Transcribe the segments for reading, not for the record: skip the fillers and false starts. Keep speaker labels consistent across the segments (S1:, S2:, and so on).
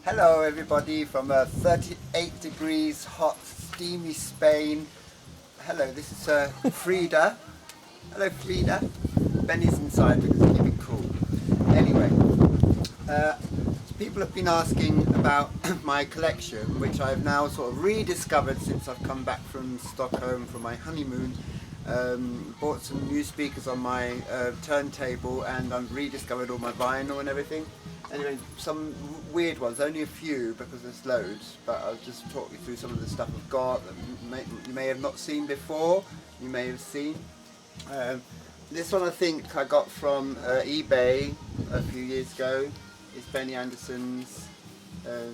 S1: Hello everybody from 38 degrees hot steamy Spain. Hello, this is Frida. Hello Frida. Benny's inside because it's keeping cool. Anyway, uh, people have been asking about my collection, which I've now sort of rediscovered since I've come back from Stockholm for my honeymoon. Bought some new speakers on my turntable, and I've rediscovered all my vinyl and everything. Anyway, some weird ones, only a few because there's loads, but I'll just talk you through some of the stuff I've got that you may have not seen before, you may have seen. This one I think I got from eBay a few years ago. It's Benny Anderson's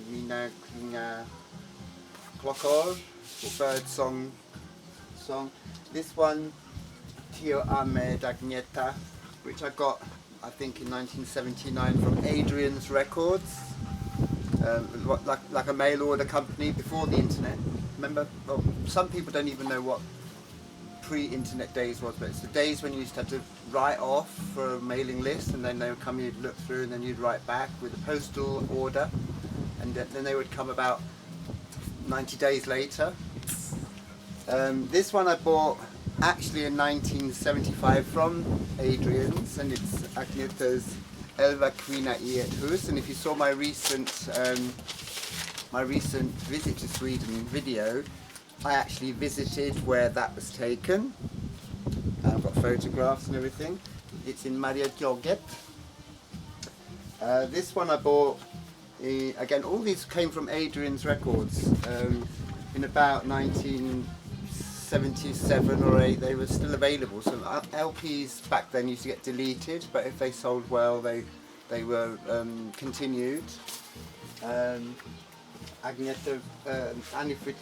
S1: Mina Klinga Klokor, or bird song. This one, Tio Ame Dagneta, which I got I think in 1979 from Adrian's Records, like a mail order company before the internet. Remember, well, some people don't even know what pre-internet days was, but it's the days when you used to have to write off for a mailing list, and then they would come, you'd look through, and then you'd write back with a postal order, and then they would come about 90 days later. This one I bought actually in 1975 from Adrian's, and it's Agneta's Elva Quina i et hus. And if you saw my recent visit to Sweden video, I actually visited where that was taken. I've got photographs and everything. It's in Mariajoget. This one I bought, again, all these came from Adrian's Records in about 1977 or 8. They were still available. So LPs back then used to get deleted, but if they sold well, they were continued. Agneta, Anni-Frid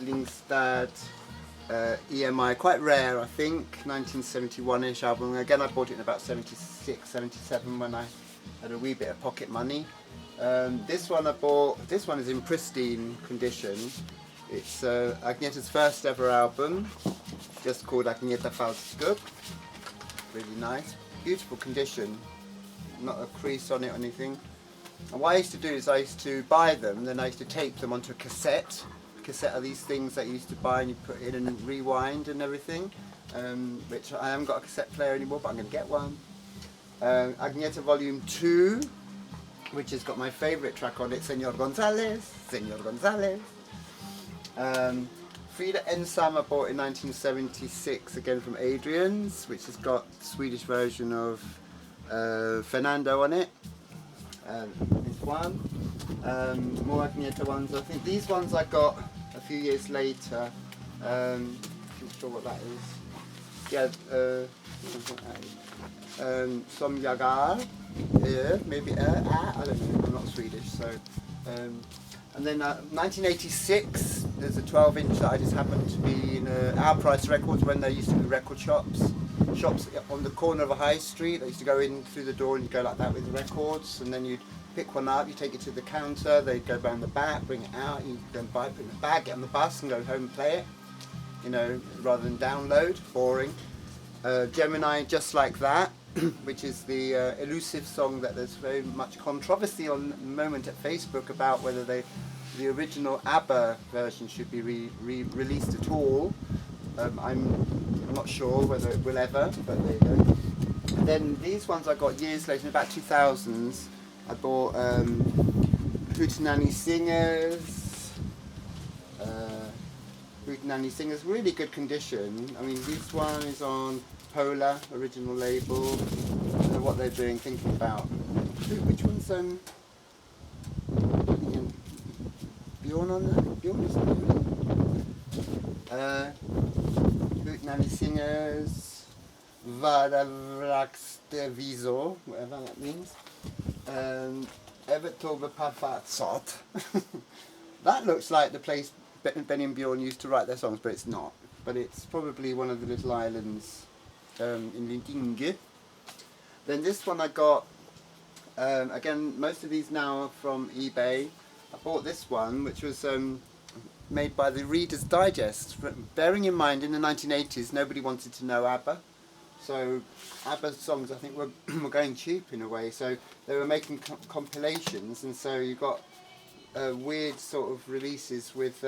S1: EMI, quite rare I think, 1971-ish album. Again, I bought it in about 76, 77 when I had a wee bit of pocket money. This one I bought, this one is in pristine condition. It's Agneta's first ever album, just called Agneta Falskup. Really nice, beautiful condition, not a crease on it or anything. And what I used to do is I used to buy them, then I used to tape them onto a cassette. Cassette are these things that you used to buy and you put in and rewind and everything, which I haven't got a cassette player anymore, but I'm going to get one. Agneta Volume 2, which has got my favourite track on it, Senor Gonzalez, Senor Gonzalez. Frida Ensam I bought in 1976, again from Adrian's, which has got the Swedish version of Fernando on it. This one. More Agneta ones. I think these ones I got a few years later. I'm not sure what that is. Yeah, Som Jagar. Maybe I don't know. I'm not Swedish, so. And then 1986, there's a 12-inch that I just happened to be in Our Price Records, when there used to be record shops on the corner of a high street. They used to go in through the door and you'd go like that with the records, and then you'd pick one up, you take it to the counter, they'd go round the back, bring it out, you go and buy it, put it in the bag, get on the bus and go home and play it, you know, rather than download, boring. Gemini, Just Like That, which is the elusive song that there's very much controversy on the moment at Facebook about whether the original ABBA version should be released at all. I'm not sure whether it will ever, but there you go. And then these ones I got years later, in about 2000s. I bought Hootenanny Singers. Hootenanny Singers, really good condition. I mean, this one is on Polar, original label. I don't know what they're doing, thinking about. Which one's Bjorn on there? Bjorn is on there. Hootenanny Singers, Varavraxteviso, whatever that means. Evertover Parfatsot. That looks like the place Benny and Bjorn used to write their songs, but it's not. But it's probably one of the little islands in Lindinge. Then this one I got, again, most of these now are from eBay. I bought this one, which was made by the Reader's Digest. Bearing in mind, in the 1980s, nobody wanted to know ABBA. So ABBA songs, I think, were going cheap in a way. So they were making compilations, and so you got weird sort of releases with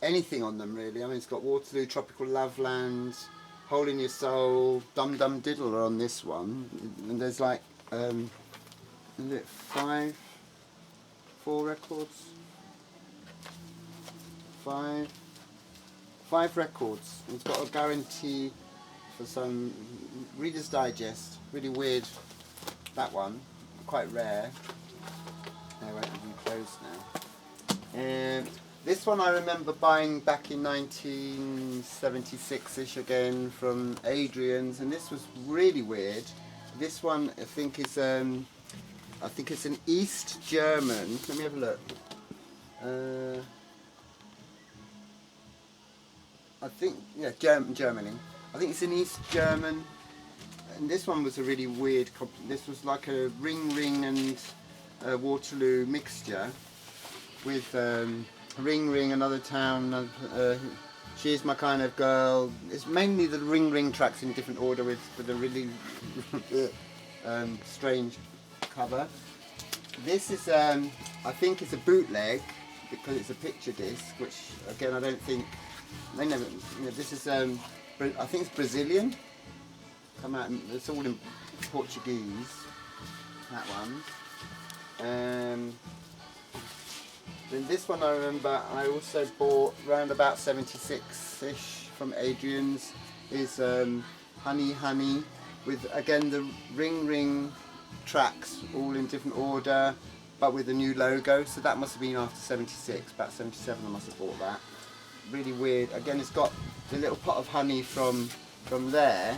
S1: anything on them really. I mean, it's got Waterloo, Tropical Loveland, Hole in Your Soul, Dum Dum Diddle are on this one, and there's like is it four records, five records. It's got a guarantee for some Reader's Digest. Really weird, that one, quite rare. Anyway, it's closed now. This one I remember buying back in 1976ish again from Adrian's, and this was really weird. This one I think is it's an East German. Let me have a look. I think Germany. I think it's an East German, and this one was a really weird. This was like a Ring and Waterloo mixture with Ring, Another Town, She's My Kind of Girl. It's mainly the Ring tracks in different order with a really strange cover. This is I think it's a bootleg because it's a picture disc, which again I don't think they never. This is I think it's Brazilian. Come out. It's all in Portuguese. That one. Then this one I remember I also bought round about 76ish from Adrian's is Honey with again the Ring tracks all in different order but with a new logo, so that must have been after 76, about 77 I must have bought that. Really weird. Again, it's got the little pot of honey from there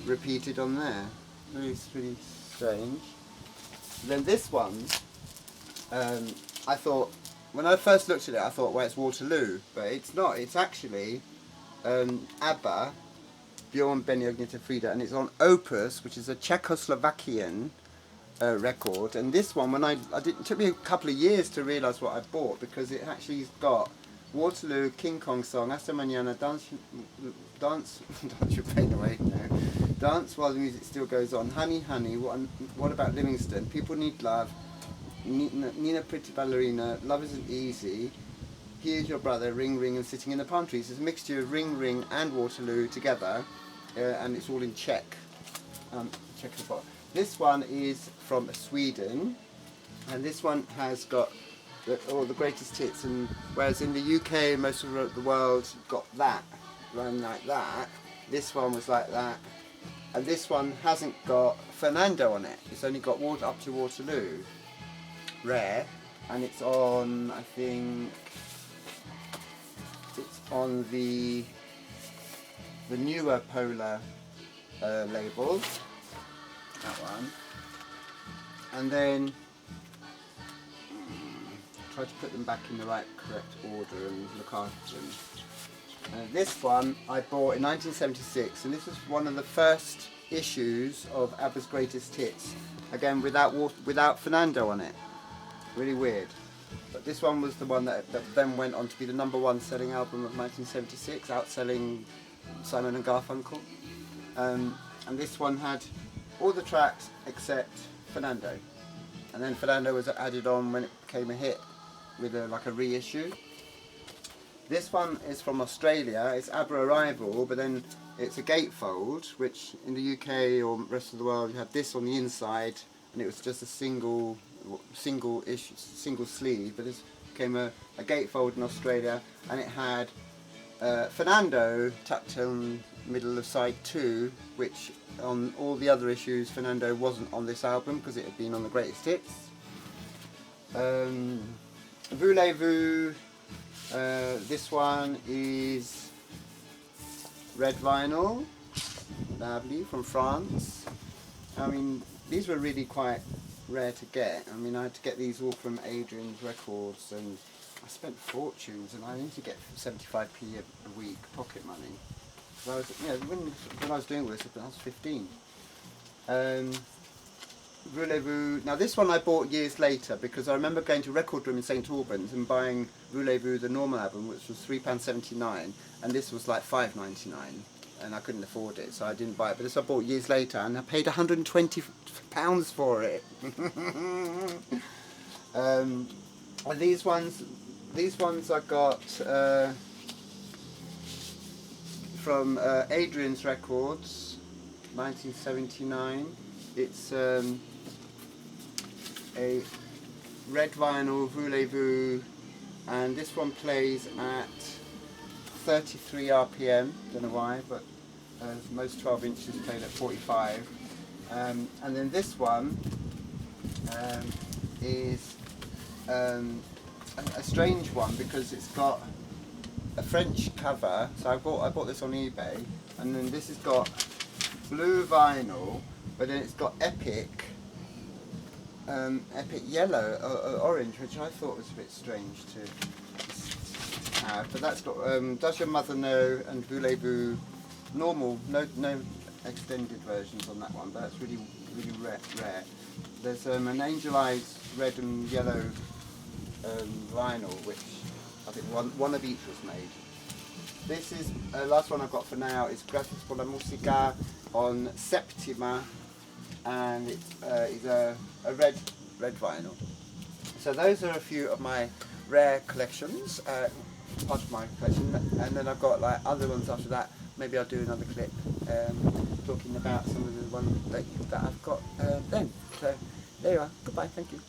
S1: repeated on there. Really strange. Then this one I thought, when I first looked at it, I thought, well, it's Waterloo, but it's not. It's actually Abba, Bjorn, Benny, Agneta, Frida, and it's on Opus, which is a Czechoslovakian record. And this one, it took me a couple of years to realise what I bought, because it actually's got Waterloo, King Kong Song, Hasta Mañana, Dance Your Pain Away, no, Dance While the Music Still Goes On, Honey, What About Livingston, People Need Love, Nina Pretty Ballerina, Love Isn't Easy, Here's Your Brother, Ring and Sitting in the Palm Trees. It's a mixture of Ring and Waterloo together, and it's all in Czech. This one is from Sweden, and this one has got all the greatest hits, and whereas in the UK most of the world got that run like that, this one was like that, and this one hasn't got Fernando on it. It's only got Up to Waterloo. Rare, and it's on, I think it's on the newer Polar label, that one, and then try to put them back in the correct order and look after them. This one I bought in 1976, and this was one of the first issues of ABBA's Greatest Hits, again without Fernando on it. Really weird. But this one was the one that then went on to be the #1 selling album of 1976, outselling Simon and Garfunkel. And this one had all the tracks except Fernando. And then Fernando was added on when it became a hit with a reissue. This one is from Australia. It's ABBA Arrival, but then it's a gatefold, which in the UK or rest of the world you had this on the inside, and it was just a single sleeve, but this became a gatefold in Australia, and it had Fernando tucked in the middle of side 2, which on all the other issues Fernando wasn't on this album because it had been on the Greatest Hits. Voulez-vous, this one is red vinyl, lovely, from France. I mean, these were really quite rare to get. I mean, I had to get these all from Adrian's Records, and I spent fortunes, and I need to get 75p a week pocket money. So I was, when I was doing all this, I was 15. Voulez-vous. Now this one I bought years later because I remember going to Record Room in St Albans and buying Voulez-vous, the normal album, which was £3.79, and this was like £5.99, and I couldn't afford it, so I didn't buy it. But this I bought years later, and I paid £120 for it. And these ones I got from Adrian's Records, 1979. It's a red vinyl Voulez-Vous, and this one plays at 33 RPM. Don't know why, but most 12 inches played at 45. And then this one is a strange one because it's got a French cover. So I bought this on eBay, and then this has got blue vinyl, but then it's got Epic yellow or orange, which I thought was a bit strange to have. But that's got Does Your Mother Know and Voulez-Vous normal, no extended versions on that one, but that's really rare. There's an Angel Eyes red and yellow vinyl, which I think one of each was made. This is last one I've got for now is Gracias por la Música on Septima, and it's a red vinyl. So those are a few of my rare collections, part of my collection, and then I've got like other ones after that. Maybe I'll do another clip talking about some of the ones that I've got then. So there you are. Goodbye. Thank you.